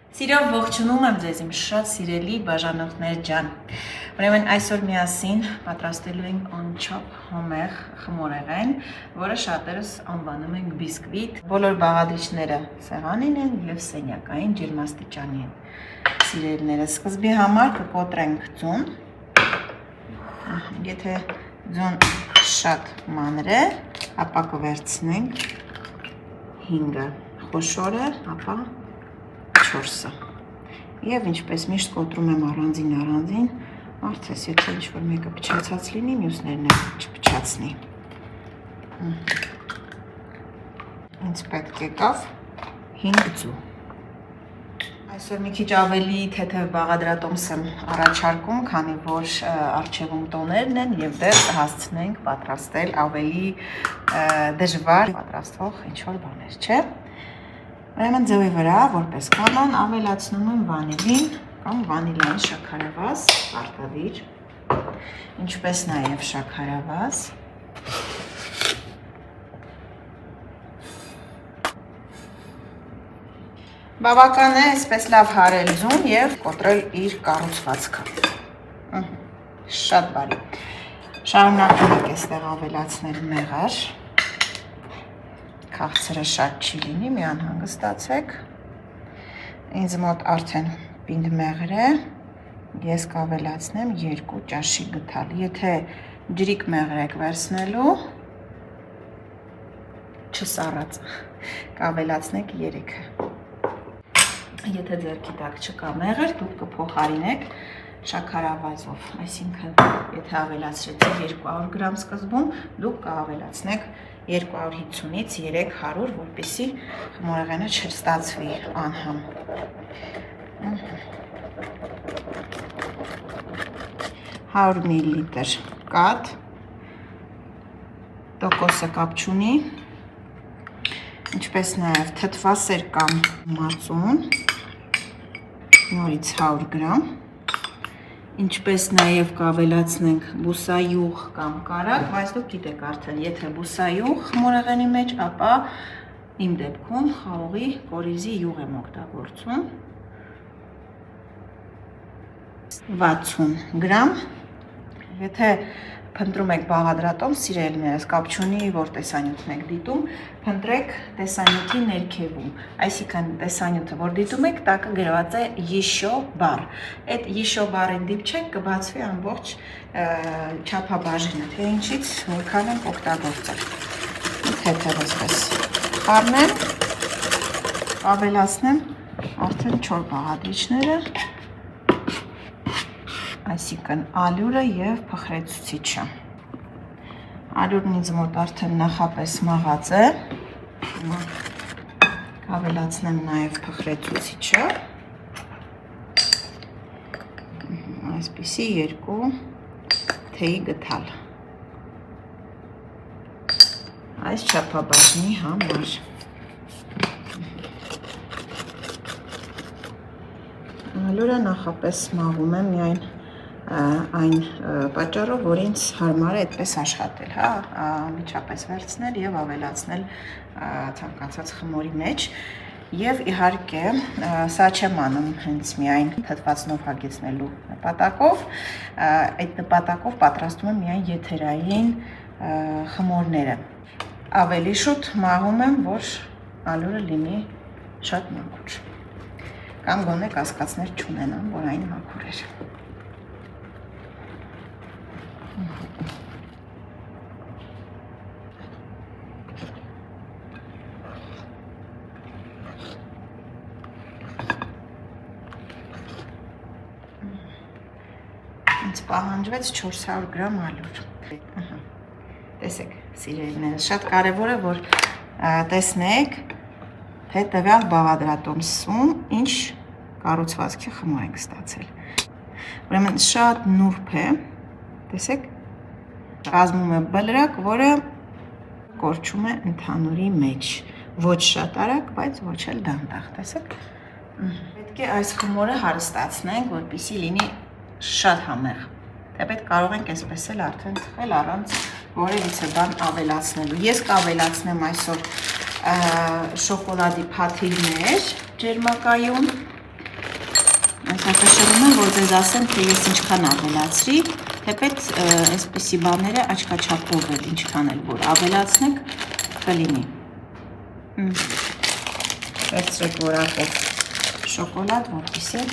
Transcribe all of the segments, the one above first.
Սիրով ողջունում եմ ձեզ իմ շատ սիրելի բաժանորդներ ջան։ Ուրեմն այսօր միասին պատրաստելու ենք on-chop համեղ խմորեղեն, որը շատերս անվանում ենք բիսկվիտ։ Բոլոր բաղադրիչները սեղանին են եւ սենյակային ջերմաստիճանի են։ Սիրելիներս, սկզբի համար կկոտրենք ձուն։ Եթե ձուն շատ մանր է, ապա կվերցնենք 5-ը, խոշորը, ապա 4-ը։ Եվ ինչպես միշտ կոտրում եմ առանձին, արդես եթե ինչ-որ մեկը փչացած լինի, մյուսներն էլ չփչացնի։ Ինձ պետք եկավ 5 ձու։ Այսօր մի քիչ ավելի թեթև բաղադրատոմս եմ առաջարկում, քանի որ առջևում տոներն են եւ դեռ հասցնենք պատրաստել ավելի դժվար պատրաստվող ինչ-որ բաներ, չէ՞։ Ուրեմն ձևի վրա, որպես կանոն, ավելացնում եմ վանիլին կամ վանիլային շաքարավազ, պարտադիր, ինչպես նաև շաքարավազ, բավական է այսպես լավ հարել ձուն եւ կոտրել իր կառուցվածքը։ Շատ բարի։ Շարունակում եք այստեղ ավելացնել մեղար։ Քաղցրը շատ չի լինի, մի անհանգստացեք։ Ինձ մոտ արդեն պինդ մեղր է, ես կավելացնեմ 2 ճաշի գթալ։ Եթե ջրիկ մեղր եք վերցնելու, չսառած, կավելացնեք 3-ը։ Եթե ձեռքի տակ չկա մեղր, դուք կփոխարինեք շաքարավազով, այսինքն եթե ավելացրեցիք 200 գրամ սկզբում, դուք կավելացնեք 250-ից 300, որպեսզի խմորեղենը չստացվի անհամ։ 100 մլ կաթ, տոկոսը կապ չունի, ինչպես նաև թթվասեր կամ մածուն, նորից 100 գրամ, ինչպես նաև կավելացնենք բուսայուղ կամ կարագ, բայց դուք գիտեք արդեն, եթե բուսայուղ խմորեղենի մեջ, ապա իմ դեպքում խաղողի կորիզի յուղ եմ օգտագործում, 60 գրամ, եթե փնտրում եք բաղադրատոմս, սիրելիներս, կապ չունի, որ տեսանյութն եք դիտում, փնտրեք տեսանյութի ներքևում, այսինքն տեսանյութը, որ դիտում եք, տակը գրված է յիշո բառ, այդ յիշո բառին դիպչեք, կբացվի ամբողջ չափաբաժինը, թե ինչից որքան ենք օգտագործել։ Թեթևս խառնեմ, ավելացնեմ արդեն 4 բաղադրիչները, այսինքն ալյուրը և փխրեցուցիչը։ Ալյուրն ինձ մոտ արդեն նախապես մաղած է, կավելացնեմ նաև փխրեցուցիչը, այսպիսի 2 թեյի գթալ, այս չափաբաժնի համար։ Ալյուրը նախապես մաղում եմ միայն այն պատճառով, որ ինձ հարմար է այդպես աշխատել, միջապես վերցնել և ավելացնել ցանկացած խմորի մեջ և իհարկե սա չեմ անում հենց միայն թթվածնով հագեցնելու նպատակով, այդ նպատակով պատրաստում եմ միայն եթերային խմորները։ Ավելի շուտ մաղում եմ, որ ալյուրը լինի շատ մաքուր, կամ գոնե կասկածներ չունենամ, որ այն մաքուր էր։ Ինձ պահանջվեց 400 գրամ ալյուր։ Տեսեք, սիրելիներս, շատ կարևոր է, որ տեսնեք, թե տվյալ բաղադրատոմսում ինչ կառուցվածքի խմոր ենք ստացել։ Ուրեմն շատ նուրբ է, տեսեք, կազմում է բլրակ, որը կորչում է ընդհանուրի մեջ, ոչ շատ արագ, բայց ոչ էլ դանդաղ, տեսեք։ Պետք է այս խմորը հարստացնենք, որպեսզի լինի շատ համեղ, թեպետ կարող ենք այսպես էլ արդեն թխել առանց որևիցե բան ավելացնելու։ Ես կավելացնեմ այսօր շոկոլադի փաթիլներ ջերմակայուն, Սակաշռում եմ, որ ձեզ ասեմ, թե ես ինչքան ավելացրի, թեպետ այսպիսի բաները աչքաչափով էլ ինչքան էլ որ ավելացնեք կլինի։ Վերցրեք որակով շոկոլադ, որպեսզի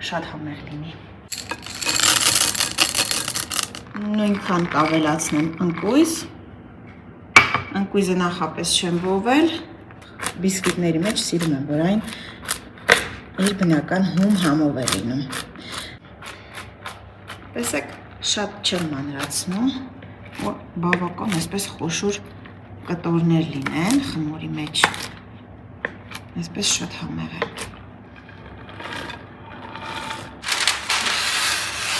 շատ համեղ լինի։ Նույնքան կավելացնեմ ընկույզ։ Ընկույզը նախապես չեմ ողել, բիսկվիտների մեջ սիրում եմ, որ այն իր բնական հում համով է լինում։ Տեսեք, շատ չեմ մանրացնում, որ բավական այսպես խոշոր կտորներ լինեն խմորի մեջ, այսպես շատ համեղ է։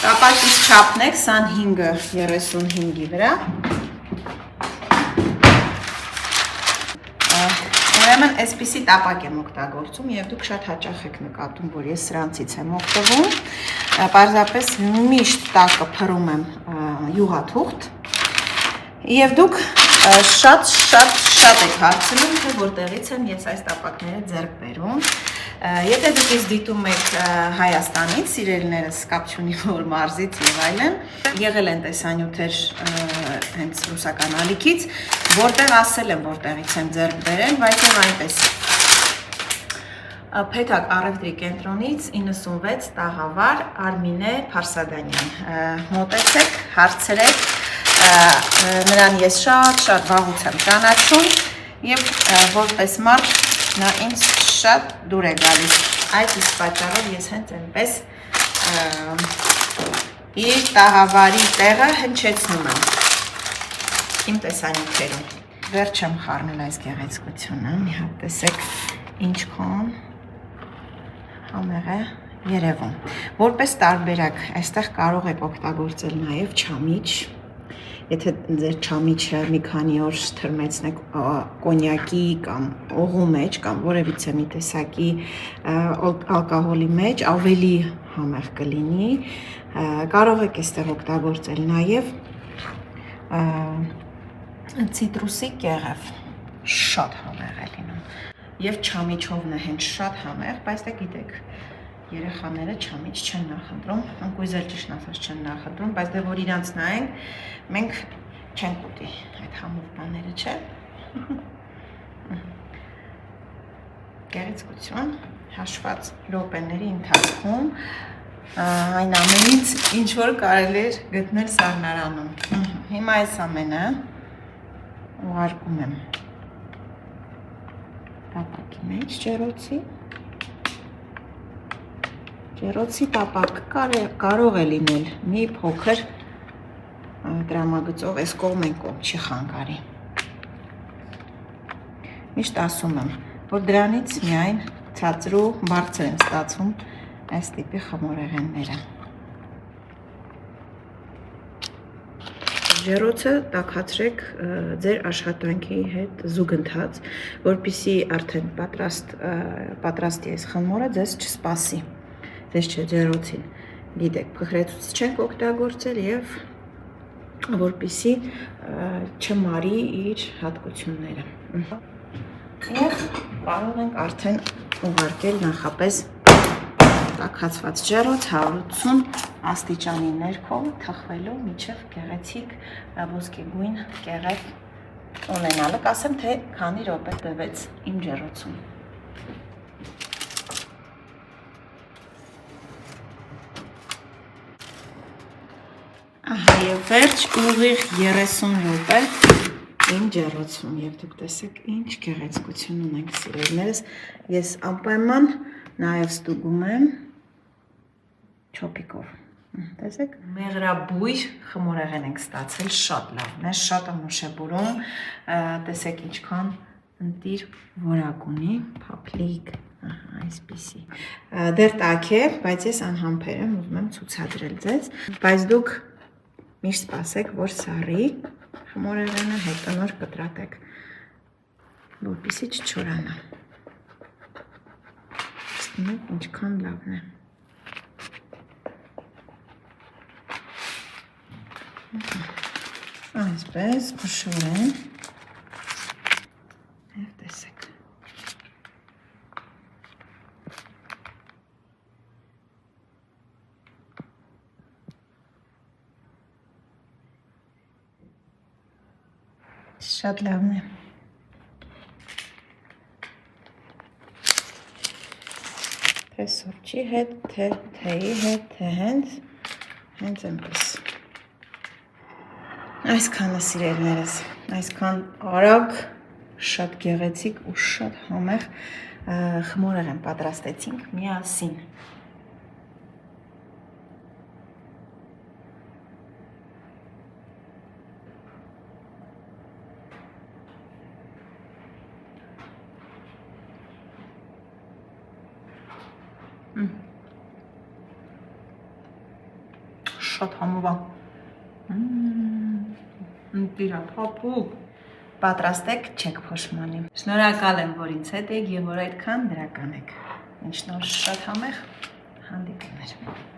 Տապակից չափն եք 25-ը 35-ի վրա։ Ուրեմն այսպիսի տապակ եմ օգտագործում եւ դուք շատ հաճախ եք նկատում, որ ես սրանցից եմ օգտվում։ Պարզապես միշտ տակը փռում եմ յուղաթուղթ եւ դուք շատ եք հարցնում, թե որտեղից եմ ես այս տապակները ձեռք բերում։ Եթե դուք ինձ դիտում եք Հայաստանից, սիրելիներս, կապ չունի որ մարզից եւ այլն, եղել են տեսանյութեր հենց ռուսական ալիքից, որտեղ ասել եմ որտեղից եմ ձեռք բերել, բայց եւ այնպես։ Փեթակ առևտրի կենտրոնից 96 տաղավար Արմինե Փարսադանյան։ Մոտեցեք, հարցրեք, նրան ես շատ վաղուց եմ ճանաչում եւ որպես մարդ նա ինձ շատ դուր է գալիս։ Այդ իսկ պատճառով ես հենց այնպես իր տաղավարի տեղը հնչեցնում եմ իմ տեսանյութերում։ Վերջ եմ խառնել այս գեղեցկությունը, մի հատ տեսեք ինչքան համեղ է երևում։ Որպես տարբերակ, այստեղ կարող եք օգտագործել նաև չամիչ։ Եթե ձեր չամիչը մի քանի օր թրմեցնեք կոնյակի կամ օղու մեջ կամ որևիցե մի տեսակի ալկոհոլի մեջ, ավելի համեղ կլինի։ Կարող եք այստեղ օգտագործել նաև ցիտրուսի կեղև, շատ համեղ է լինում։ Եվ չամիչովն է հենց շատ համեղ, բայց դե գիտեք, երեխաները չամիչ չեն նախընտրում, ընկույզել ճիշտ ասած չեն նախընտրում, բայց դե որ իրանց նայենք, մենք չենք ուտի այդ համով բաները, չէ։ Գեղեցկություն, հաշված րոպեների ընթացքում այն ամենից ինչ որ կարելի էր գտնել սառնարանում։ Հիմա այս ամենը ուղարկում եմ տապակի մեջ ջեռոցի տապակը կարող է լինել մի փոքր տրամագծով, այս կողմ են կողմ չի խանգարի։ Միշտ ասում եմ, որ դրանից միայն ցածր ու բարձր են ստացվում այս տիպի խմորեղենները։ Ջեռոցը տաքացրեք ձեր աշխատանքի հետ զուգընթաց, որպեսզի արդեն պատրաստի այս խմորը ձեզ չսպասի, ձեզ չէ ջեռոցին, գիտեք, փխրեցուցիչ չենք օգտագործել եւ որպեսզի չմարի իր հատկությունները։ Եվ կարող ենք արդեն ուղարկել նախապես տաքացված ջեռոց 180 աստիճանի ներքո թխվելու միջև գեղեցիկ ոսկեգույն կեղև ունենալը, կասեմ թե քանի րոպե տևեց իմ ջեռոցում։ Ահա եւ վերջ ուղիղ 30 րոպե իմ ջեռոցում եւ դուք տեսեք ինչ գեղեցկություն ունենք սիրելիներս, ես անպայման նաեւ ստուգում եմ չոպիկով։ Տեսեք, մեղրաբույր խմորեղեն ենք ստացել, շատ լավն է, շատ անուշ է բուրում, տեսեք ինչքան ընտիր որակ ունի, փափլիկ, այսպիսի։ Դեռ տաք է, բայց ես անհամբեր եմ, ուզում եմ ցուցադրել ձեզ, բայց դուք միշտ սպասեք, որ սառի խմորեղենը, հետո նոր կտրատեք, որպեսզի չչորանա։ Ինչքան լավն է։ Այսպես փշուրեն եւ տեսեք Շատ լավն է։ Թե սուրճի հետ, թե թեյի հետ, թե հենց այնպես։ Այսքանը սիրելիներս, այսքան արագ, շատ գեղեցիկ ու շատ համեղ խմորեղեն պատրաստեցինք միասին։ Շատ համով է։ Տիրա փափուկ։ Պատրաստեք, չեք փոշմանի։ Շնորհակալ եմ, որ ինձ հետ եք եւ որ այդքան դրական եք։ Ինչ նոր շատ համեղ հանդիպումներ։